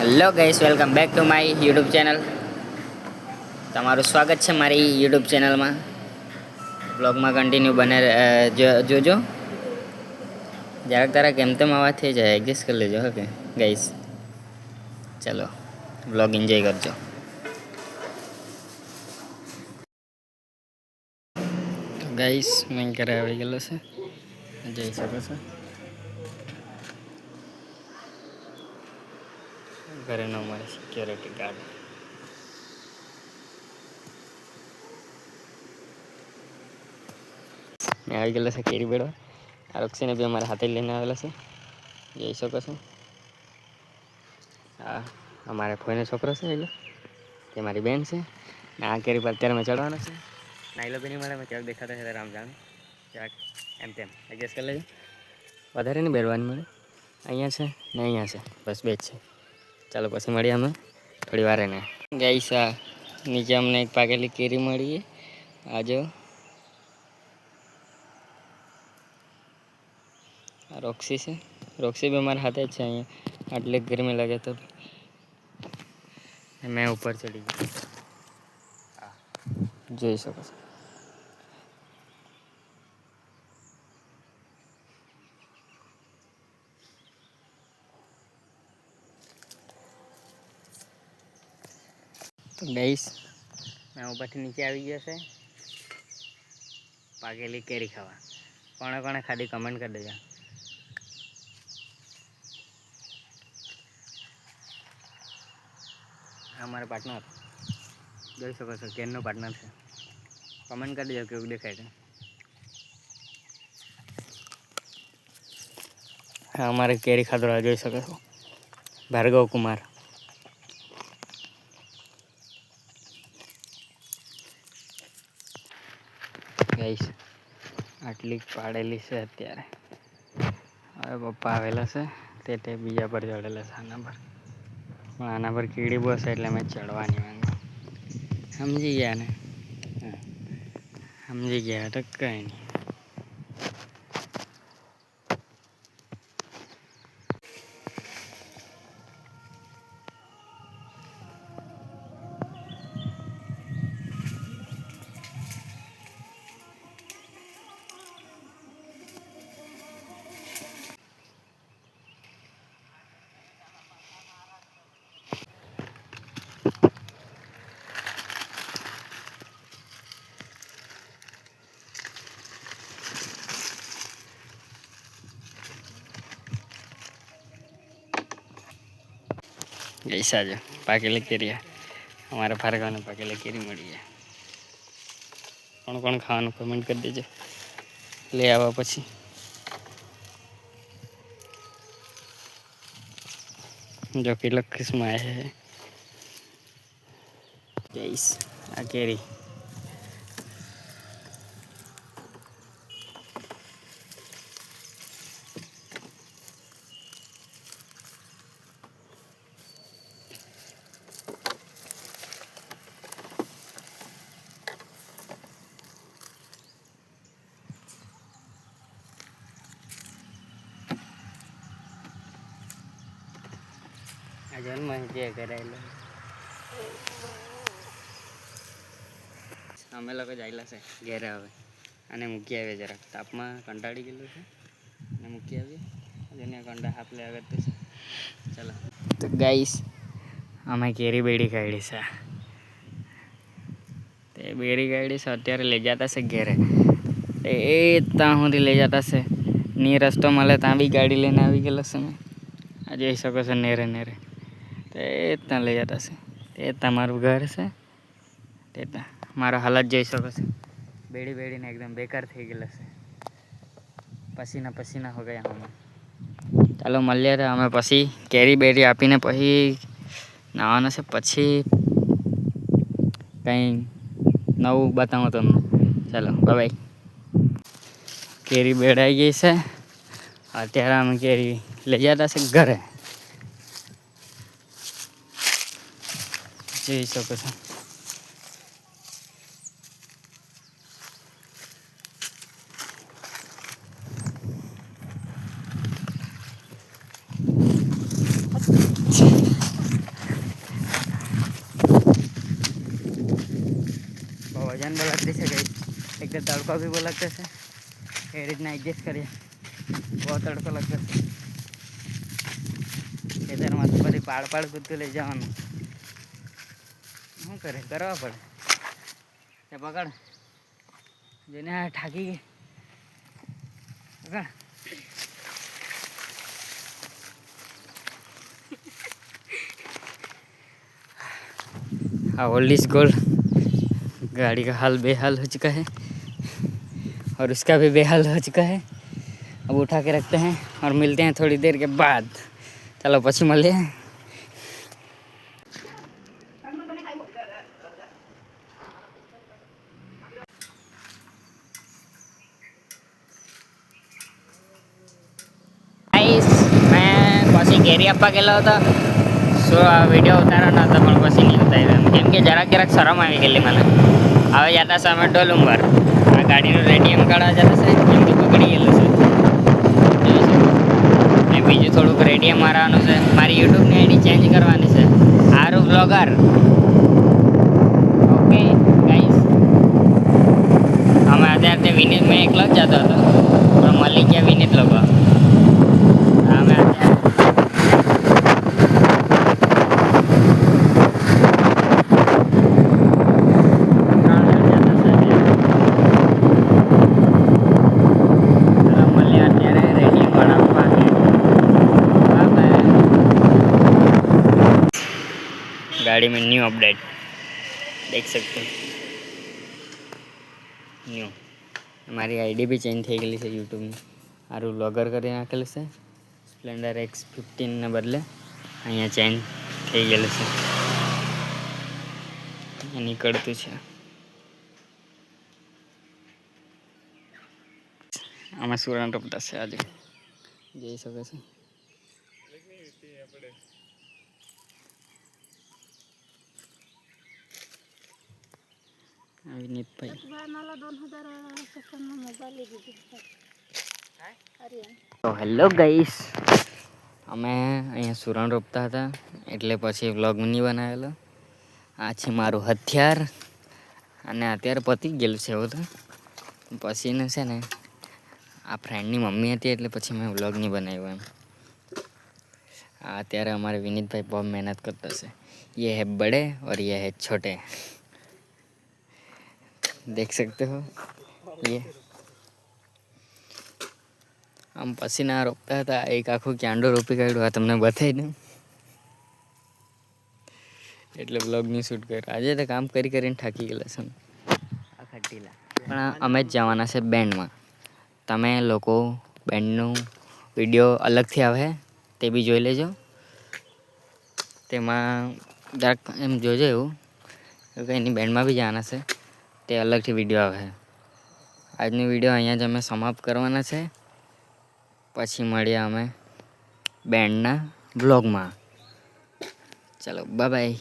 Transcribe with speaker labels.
Speaker 1: Hello guys, welcome back to my YouTube channel. તમારું સ્વાગત છે મારી યુટ્યુબ ચેનલમાં. બ્લોગમાં કન્ટિન્યુ બને જોજો. જરાક કેમ તેમ અવાજ થઈ જાય, એડજસ્ટ કરી લેજો. ઓકે ગાઈસ, ચલો બ્લોગ એન્જોય કરજો. ગાઈસ, મેં ઘરે આવી ગયેલો છે, જઈ શકો છો. ઘરે ન મળે સિક્યોરિટી ગાર્ડ. મેં આવી ગયેલો છે કેરી બેડવા. આ રક્ષીને બી અમારા હાથે લઈને આવેલા છે, જઈ શકો છો. હા, અમારે ફોઈનો છોકરો છે એટલે તે મારી બેન છે ને. આ કેરી પર અત્યારે મેં ચડવાનો છે. નાઈલો બી નહીં મળે, મેં ક્યાંક દેખાતા છે રામ જાણ ક્યાંક એમ તેમ એડજસ્ટ કરી લેજો. વધારે નહીં બેરવાની મળે. અહીંયા છે ને અહીંયા છે, બસ બે જ છે. ચાલો પછી મળીએ અમે થોડી વાર એને. ગાઈસ, આ નીચે અમને એક પાકેલી કેરી મળી. આજો આ રોક્સી છે. રોક્સી બી અમારા હાથે જ છે. અહીંયા આટલી ગરમી લાગે તો મેં ઉપર ચડી ગયો. હા, જોઈ શકો છો. તો ગાઈસ, મેં ઉપરથી નીચે આવી ગયો છે પાકેલી કેરી ખાવા. કોણે કોણે ખાધી કમેન્ટ કરી દેજો. અમારા પાર્ટનર જોઈ શકો છો, કેરનો પાર્ટનર છે. કમેન્ટ કરી દેજો કેવું દેખાય છે. હા, અમારે કેરી ખાધો જોઈ શકો છો. ભાર્ગવ કુમાર. ગાઈસ, આટલી પાડેલી છે અત્યારે. હવે પપ્પા આવેલા છે તે બીજા પર ચડેલા છે, આના પર. પણ આના પર કીડી બસ એટલે મેં ચડવાની માંગુ. સમજી ગયા ને? હા, સમજી ગયા તો કંઈ નહીં. ગાઈસ, આજે પાકેલી કેરી અમારા ભાર્ગવને પાકેલી કેરી મળી જાય. કોણ કોણ ખાવાનું કમેન્ટ કરી દેજો લઈ આવ્યા પછી. જો કેટલો કિસ્મા છે ગાઈસ, આ કેરી. આ જન્મ જે કરાયેલો અમે લોકો જાયેલા છે ઘેરે. હવે અને મૂકી આવીએ, જરાક તાપમાં કંટાળી ગયેલું છે અને મૂકી આવીએ. એને કંટા હાથ લે આગળ છે. ચાલો તો ગાઈસ, અમે કેરી બેડી કાઢી છે. તે બેડી કાઢી છે, અત્યારે લઈ જતા છે ઘેરે. એ ત્યાં સુધી લઈ જતા છે. ની રસ્તો મળે ત્યાં બી ગાડી લઈને આવી ગયેલો છે. મેં આ જોઈ શકો છો, નેરે નેરે તે ત્યાં લઈ જતા છે. તે તમારું ઘર છે. તે ત્યાં મારો હાલત જોઈ શકો છો. બેડી બેડીને એકદમ બેકાર થઈ ગયેલા છે. પસીના પસીના હો ગયા અમે. ચાલો મળીએ તો અમે પછી કેરી બેરી આપીને પછી નાવાનું છે. પછી કંઈ નવું બતાવું તમને. ચાલો બાય. કેરી બેડાઈ ગઈ છે. અત્યારે અમે કેરી લઈ જતા છે ઘરે. જોઈ શકો છો. ગરદન બહુ लगती છે ગઈ, એક તો તડકો भी બહુ लगता છે, એ રીતના એડજસ્ટ કરીએ, બહુ તડકો लगता છે. ખેતરમાં તો બધી પાડ કૂદતું લઈ જવાનું, શું કરે, કરવા પડે. તે પકડ જેને ઠાકી ગઈ પકડ. हाँ, ओल्ड इज गोल्ड. गाड़ी का हाल बेहाल हो चुका है और उसका भी बेहाल हो चुका है. अब उठा के रखते हैं और मिलते हैं थोड़ी देर के बाद. चलो પછી મળીએ. ગાઈસ, મેં પછી કેરી આપવા ગયેલો હતો. વિડીયો ઉતારવાનો હતો પણ પછી નહીં ઉતાર્યો, કેમ કે જરાક શરમ આવી ગયેલી મને. હવે જતા છે અમે ડોલુંબર. આ ગાડીનું રેડિયમ કાઢવા જતા છે, કેમ કે બગડી ગયેલું છે. ને બીજું થોડુંક રેડિયમ મારવાનું છે. મારી યુટ્યુબની આઈડી ચેન્જ કરવાની છે, આરુ બ્લોગર. ઓકે ગાઈસ, અમે અત્યારે વિનીત મેં એકલો જ જતો હતો, પણ મળી ગયા વિનીત લોકો. અમે અત્યારે गाड़ी में न्यू अपडेट देख सकते हैं. न्यू हमारी आईडी भी चेंज થઈ ગયેલી છે યુટ્યુબની. આરું વ્લોગર કરી નાખેલું છે. સ્પ્લેન્ડર X15 ને બદલે અહીંયા ચેન્જ થઈ ગયેલું છે. એ નીકળતું છે. આમાં સુરણ રમતા છે આજે, જોઈ શકો છો. વિનીતભાઈ તો હેલો ગાઈસ, અમે અહીંયા સુરણ રોપતા હતા એટલે પછી વ્લોગ નહીં બનાવેલો. આ છે મારું હથિયાર અને અત્યારે પતી ગયેલું છે એવું તો. પછીને છે ને આ ફ્રેન્ડની મમ્મી હતી એટલે પછી મેં વ્લોગ નહીં બનાવ્યો એમ. અત્યારે અમારે વિનીતભાઈ બહુ મહેનત કરતા છે. ये है बड़े और ये है छोटे, देख सकते हो. ये આમ પછી ના રોપતા હતા, એક આખું ક્યાંડો રોપી કાઢ્યું. આ તમને બતાવી દઉં એટલે બ્લોગની શૂટ કર્યો. આજે તો કામ કરીને થાકી ગયેલા છે આ ખટીલા. પણ અમે જ જવાના છે બેન્ડમાં. તમે લોકો બેન્ડનું વિડીયો અલગથી આવે તે બી જોઈ લેજો. તેમાં જરાક એમ જોજો એવું કે એની બેન્ડમાં બી જવાના છે, તે અલગથી વિડીયો આવે. આજનો વિડીયો અહીંયા જ અમે સમાપ્ત કરવાના છે. પછી મળીએ અમે બેન્ડના બ્લોગમાં. ચલો બાય બાય.